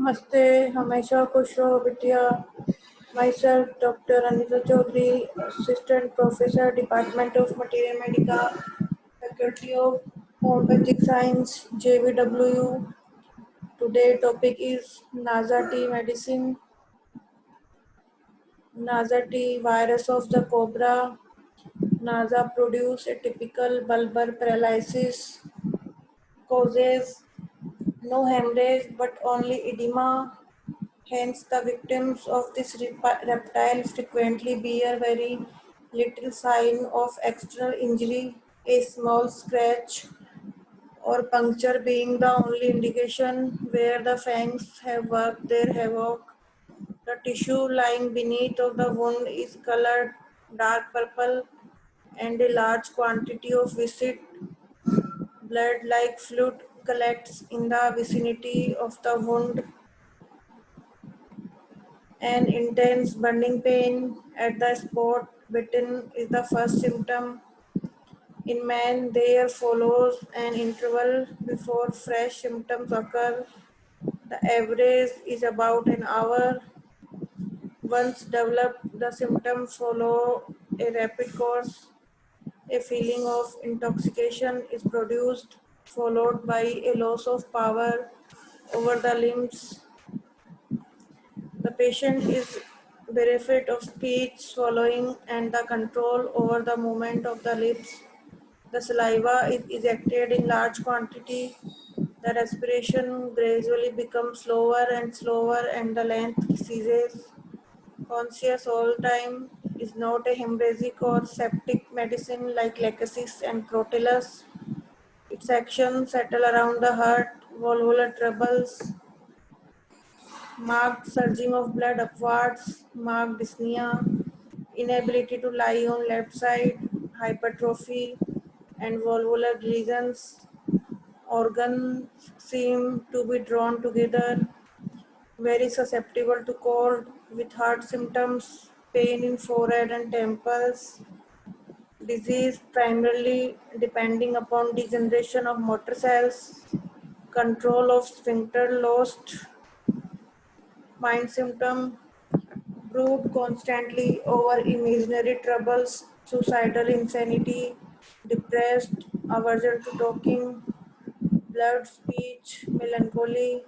नमस्ते, हमेशा खुश रहो बिटिया। Myself, Dr. Anita Chaudhary, Assistant Professor, Department of Materia Medica, Faculty of Homeopathic Science, JVW. Today topic is Naza T medicine. Naza T virus of the cobra. Naza produce a typical bulbar paralysis, causes no hemorrhage but only edema. Hence, the victims of this reptile frequently bear very little sign of external injury, a small scratch or puncture being the only indication where the fangs have worked their havoc. The tissue lying beneath of the wound is colored dark purple and a large quantity of viscid blood-like fluid collects in the vicinity of the wound. An intense burning pain at the spot bitten is the first symptom. In man, there follows an interval before fresh symptoms occur. The average is about an hour. Once developed, the symptoms follow a rapid course. A feeling of intoxication is produced, followed by a loss of power over the limbs. The patient is bereft of speech, swallowing, and the control over the movement of the lips. The saliva is ejected in large quantity. The respiration gradually becomes slower and slower, and the length ceases. Conscious all time is not a hemorrhagic or septic medicine like Lachesis and Crotalus. Its action settle around the heart, valvular troubles, marked surging of blood upwards, marked dyspnea, inability to lie on left side, hypertrophy, and valvular lesions. Organs seem to be drawn together, very susceptible to cold, with heart symptoms, pain in forehead and temples, disease primarily depending upon degeneration of motor cells, control of sphincter lost, mind symptom, brood constantly over imaginary troubles, suicidal insanity, depressed, aversion to talking, blurred speech, melancholy,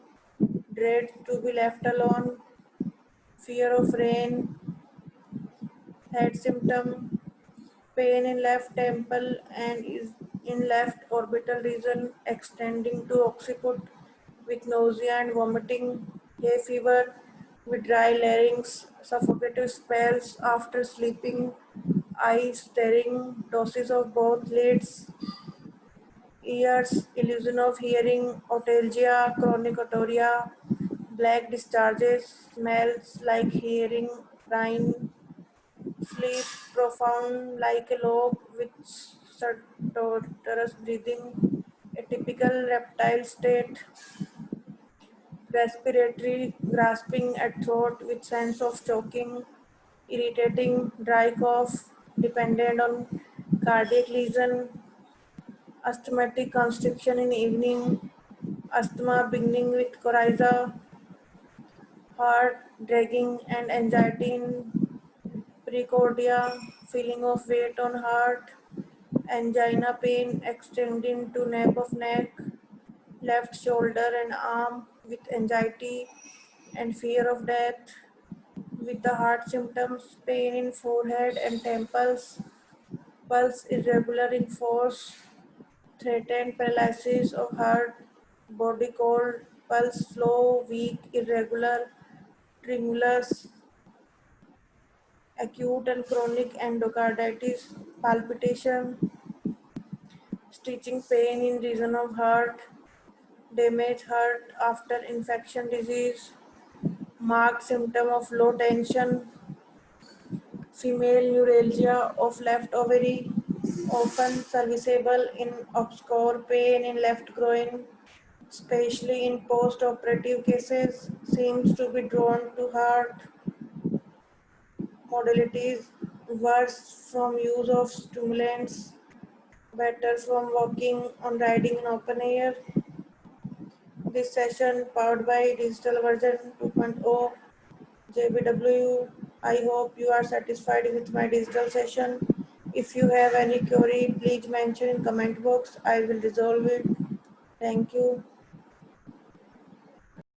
dread to be left alone, fear of rain, head symptom, pain in left temple and is in left orbital region extending to occiput with nausea and vomiting, hay fever with dry larynx, suffocative spells after sleeping, eyes staring, doses of both lids, ears, illusion of hearing, otalgia, chronic otorrhea, black discharges, smells like hearing, brine, sleep profound like a log with stertorous breathing, a typical reptile state, respiratory grasping at throat with sense of choking, irritating dry cough dependent on cardiac lesion, asthmatic constriction in evening, asthma beginning with coryza, heart dragging and anxiety in precordia, feeling of weight on heart, angina pain extending to nape of neck, left shoulder and arm with anxiety and fear of death, with the heart symptoms, pain in forehead and temples, pulse irregular in force, threatened paralysis of heart, body cold, pulse slow, weak, irregular, tremulous, acute and chronic endocarditis, palpitation, stitching pain in region of heart, damaged heart after infection disease, marked symptom of low tension, female neuralgia of left ovary, often serviceable in obscure pain in left groin, especially in post-operative cases, seems to be drawn to heart modalities, worse from use of stimulants, better from walking on riding in open air, this session powered by digital version 2.0 JBW. I hope you are satisfied with my digital session. If you have any query, please mention in comment box. I will resolve it. Thank you.